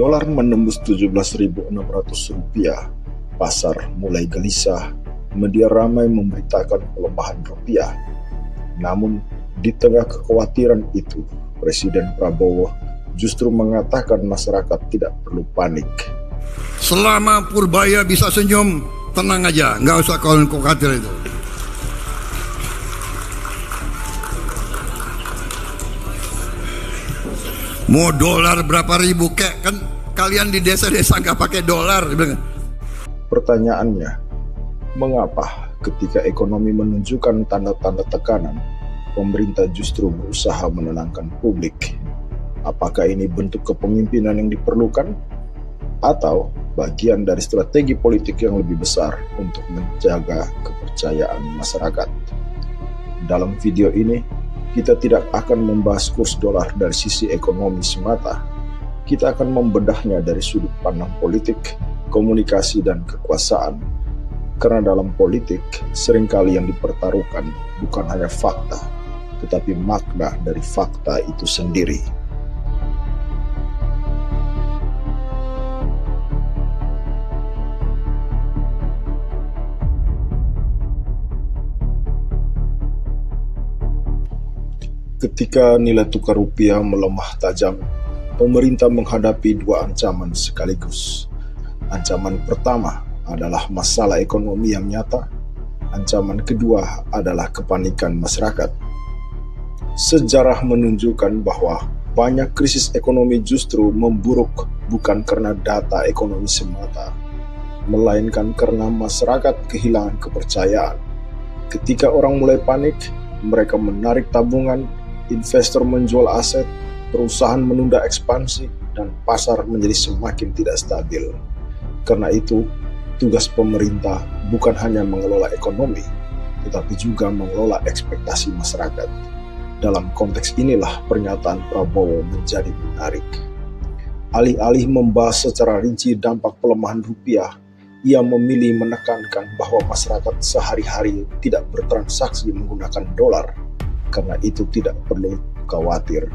Dolar menembus Rp17.600, pasar mulai gelisah, media ramai memberitakan pelemahan rupiah. Namun, di tengah kekhawatiran itu, Presiden Prabowo justru mengatakan masyarakat tidak perlu panik. Selama Purbaya bisa senyum, tenang aja, nggak usah khawatir itu. Mau dolar berapa ribu kek, kan kalian di desa-desa nggak pakai dolar. Pertanyaannya, mengapa ketika ekonomi menunjukkan tanda-tanda tekanan, pemerintah justru berusaha menenangkan publik? Apakah ini bentuk kepemimpinan yang diperlukan? Atau bagian dari strategi politik yang lebih besar untuk menjaga kepercayaan masyarakat? Dalam video ini, kita tidak akan membahas kurs dolar dari sisi ekonomi semata. Kita akan membedahnya dari sudut pandang politik, komunikasi, dan kekuasaan. Karena dalam politik, seringkali yang dipertaruhkan bukan hanya fakta, tetapi makna dari fakta itu sendiri. Ketika nilai tukar rupiah melemah tajam, pemerintah menghadapi dua ancaman sekaligus. Ancaman pertama adalah masalah ekonomi yang nyata. Ancaman kedua adalah kepanikan masyarakat. Sejarah menunjukkan bahwa banyak krisis ekonomi justru memburuk bukan karena data ekonomi semata, melainkan karena masyarakat kehilangan kepercayaan. Ketika orang mulai panik, mereka menarik tabungan, investor menjual aset, perusahaan menunda ekspansi, dan pasar menjadi semakin tidak stabil. Karena itu, tugas pemerintah bukan hanya mengelola ekonomi, tetapi juga mengelola ekspektasi masyarakat. Dalam konteks inilah pernyataan Prabowo menjadi menarik. Alih-alih membahas secara rinci dampak pelemahan rupiah, ia memilih menekankan bahwa masyarakat sehari-hari tidak bertransaksi menggunakan dolar. Karena itu tidak perlu khawatir.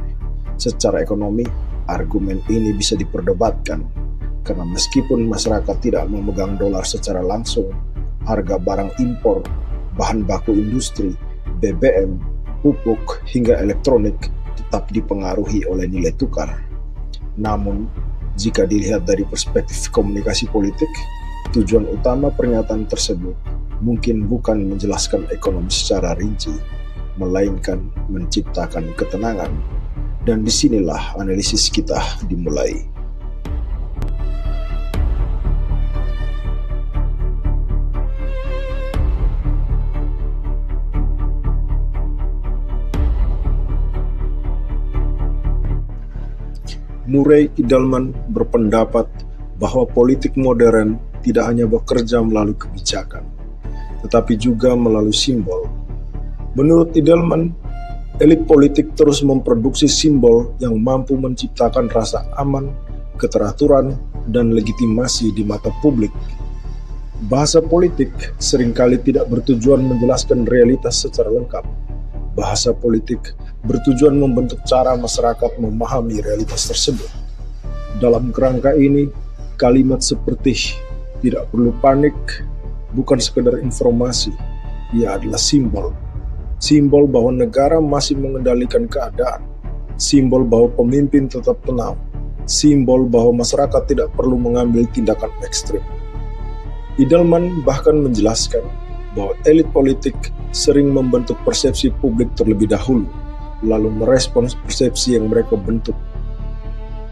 Secara ekonomi, argumen ini bisa diperdebatkan. Karena meskipun masyarakat tidak memegang dolar secara langsung, harga barang impor, bahan baku industri, BBM, pupuk, hingga elektronik tetap dipengaruhi oleh nilai tukar. Namun, jika dilihat dari perspektif komunikasi politik, tujuan utama pernyataan tersebut mungkin bukan menjelaskan ekonomi secara rinci, melainkan menciptakan ketenangan. Dan disinilah analisis kita dimulai. Murray Edelman berpendapat bahwa politik modern tidak hanya bekerja melalui kebijakan, tetapi juga melalui simbol. Menurut Edelman, elit politik terus memproduksi simbol yang mampu menciptakan rasa aman, keteraturan, dan legitimasi di mata publik. Bahasa politik seringkali tidak bertujuan menjelaskan realitas secara lengkap. Bahasa politik bertujuan membentuk cara masyarakat memahami realitas tersebut. Dalam kerangka ini, kalimat seperti "tidak perlu panik" bukan sekedar informasi, ia adalah simbol. Simbol bahwa negara masih mengendalikan keadaan, simbol bahwa pemimpin tetap tenang, simbol bahwa masyarakat tidak perlu mengambil tindakan ekstrim. Edelman bahkan menjelaskan bahwa elit politik sering membentuk persepsi publik terlebih dahulu, lalu merespons persepsi yang mereka bentuk.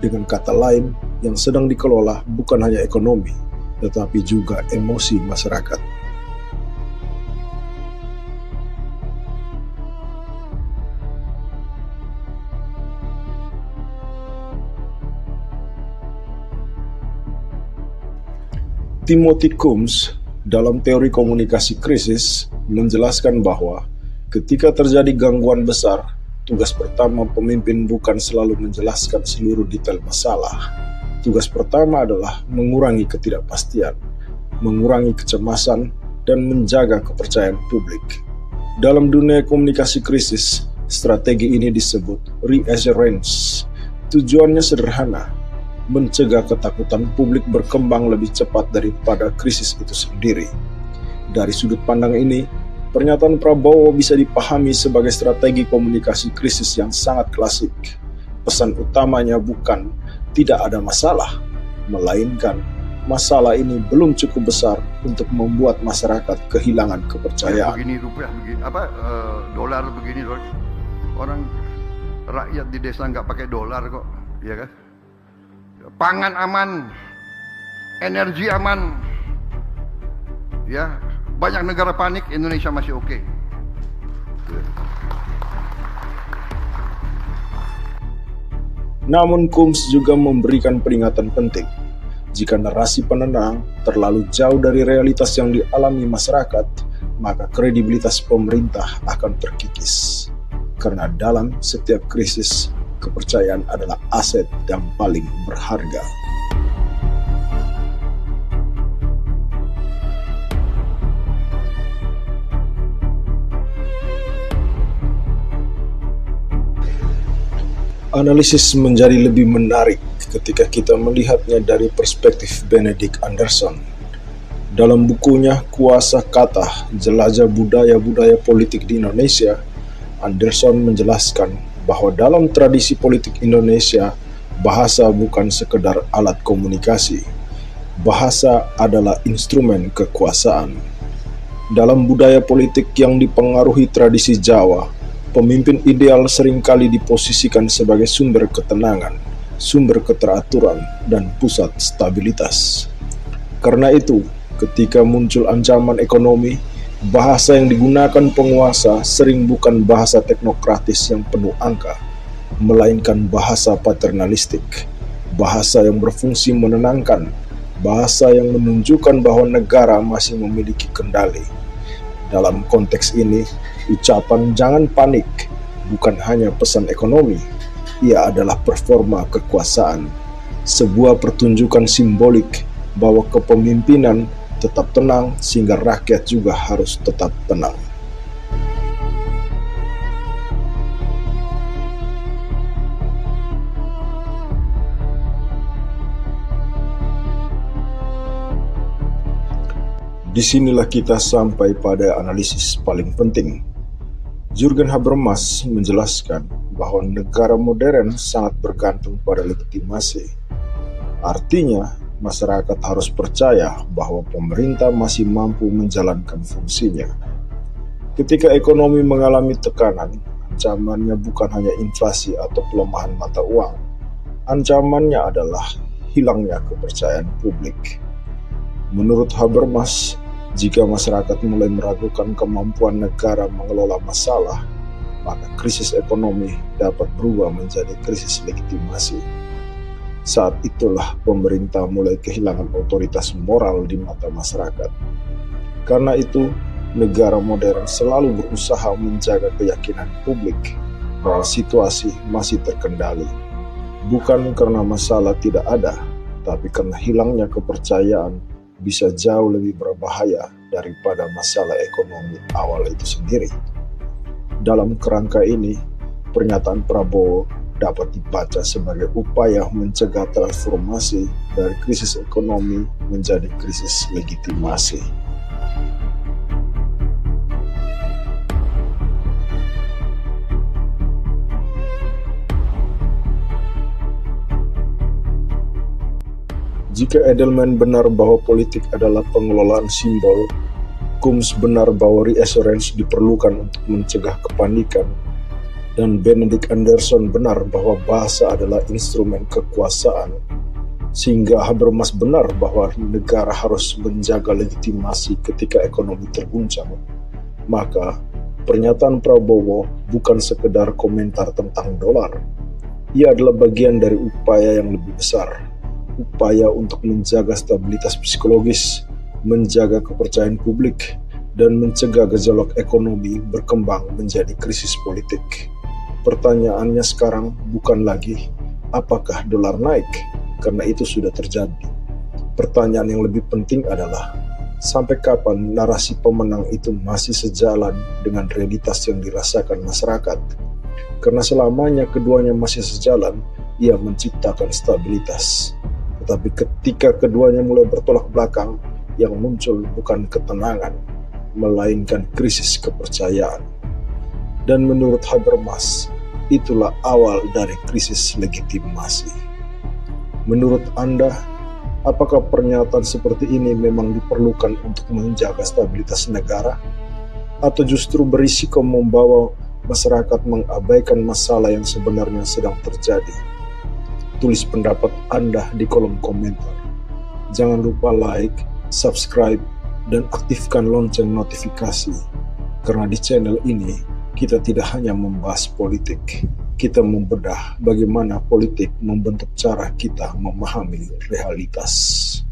Dengan kata lain, yang sedang dikelola bukan hanya ekonomi, tetapi juga emosi masyarakat. Timothy Coombs dalam teori komunikasi krisis menjelaskan bahwa ketika terjadi gangguan besar, tugas pertama pemimpin bukan selalu menjelaskan seluruh detail masalah. Tugas pertama adalah mengurangi ketidakpastian, mengurangi kecemasan, dan menjaga kepercayaan publik. Dalam dunia komunikasi krisis, strategi ini disebut reassurance. Tujuannya sederhana, mencegah ketakutan publik berkembang lebih cepat daripada krisis itu sendiri. Dari sudut pandang ini, pernyataan Prabowo bisa dipahami sebagai strategi komunikasi krisis yang sangat klasik. Pesan utamanya bukan tidak ada masalah, melainkan masalah ini belum cukup besar untuk membuat masyarakat kehilangan kepercayaan. Begini rupiah, begini dolar begini, orang rakyat di desa nggak pakai dolar kok, ya kan? Pangan aman, energi aman, ya banyak negara panik, Indonesia masih oke. Namun Kums juga memberikan peringatan penting. Jika narasi penenang terlalu jauh dari realitas yang dialami masyarakat, maka kredibilitas pemerintah akan terkikis. Karena dalam setiap krisis, kepercayaan adalah aset yang paling berharga. Analisis menjadi lebih menarik ketika kita melihatnya dari perspektif Benedict Anderson. Dalam bukunya Kuasa Kata, Jelajah Budaya-Budaya Politik di Indonesia, Anderson menjelaskan bahwa dalam tradisi politik Indonesia, bahasa bukan sekedar alat komunikasi. Bahasa adalah instrumen kekuasaan. Dalam budaya politik yang dipengaruhi tradisi Jawa, pemimpin ideal seringkali diposisikan sebagai sumber ketenangan, sumber keteraturan, dan pusat stabilitas. Karena itu, ketika muncul ancaman ekonomi, bahasa yang digunakan penguasa sering bukan bahasa teknokratis yang penuh angka, melainkan bahasa paternalistik, bahasa yang berfungsi menenangkan, bahasa yang menunjukkan bahwa negara masih memiliki kendali. Dalam konteks ini, ucapan "jangan panik" bukan hanya pesan ekonomi, ia adalah performa kekuasaan, sebuah pertunjukan simbolik bahwa kepemimpinan tetap tenang sehingga rakyat juga harus tetap tenang. Disinilah kita sampai pada analisis paling penting. Jürgen Habermas menjelaskan bahwa negara modern sangat bergantung pada legitimasi. Artinya, masyarakat harus percaya bahwa pemerintah masih mampu menjalankan fungsinya. Ketika ekonomi mengalami tekanan, ancamannya bukan hanya inflasi atau pelemahan mata uang. Ancamannya adalah hilangnya kepercayaan publik. Menurut Habermas, jika masyarakat mulai meragukan kemampuan negara mengelola masalah, maka krisis ekonomi dapat berubah menjadi krisis legitimasi. Saat itulah pemerintah mulai kehilangan otoritas moral di mata masyarakat. Karena itu, negara modern selalu berusaha menjaga keyakinan publik bahwa situasi masih terkendali. Bukan karena masalah tidak ada, tapi karena hilangnya kepercayaan bisa jauh lebih berbahaya daripada masalah ekonomi awal itu sendiri. Dalam kerangka ini, pernyataan Prabowo dapat dibaca sebagai upaya mencegah transformasi dari krisis ekonomi menjadi krisis legitimasi. Jika Edelman benar bahwa politik adalah pengelolaan simbol, Kums benar bahwa reassurance diperlukan untuk mencegah kepanikan, dan Benedict Anderson benar bahwa bahasa adalah instrumen kekuasaan, sehingga Habermas benar bahwa negara harus menjaga legitimasi ketika ekonomi terguncang. Maka, pernyataan Prabowo bukan sekedar komentar tentang dolar. Ia adalah bagian dari upaya yang lebih besar. Upaya untuk menjaga stabilitas psikologis, menjaga kepercayaan publik, dan mencegah gejolak ekonomi berkembang menjadi krisis politik. Pertanyaannya sekarang bukan lagi apakah dolar naik, karena itu sudah terjadi. Pertanyaan yang lebih penting adalah sampai kapan narasi pemenang itu masih sejalan dengan realitas yang dirasakan masyarakat. Karena selamanya keduanya masih sejalan, ia menciptakan stabilitas. Tetapi ketika keduanya mulai bertolak belakang, yang muncul bukan ketenangan, melainkan krisis kepercayaan. Dan menurut Habermas, itulah awal dari krisis legitimasi. Menurut Anda, apakah pernyataan seperti ini memang diperlukan untuk menjaga stabilitas negara? Atau justru berisiko membawa masyarakat mengabaikan masalah yang sebenarnya sedang terjadi? Tulis pendapat Anda di kolom komentar. Jangan lupa like, subscribe, dan aktifkan lonceng notifikasi. Karena di channel ini, kita tidak hanya membahas politik, kita membedah bagaimana politik membentuk cara kita memahami realitas.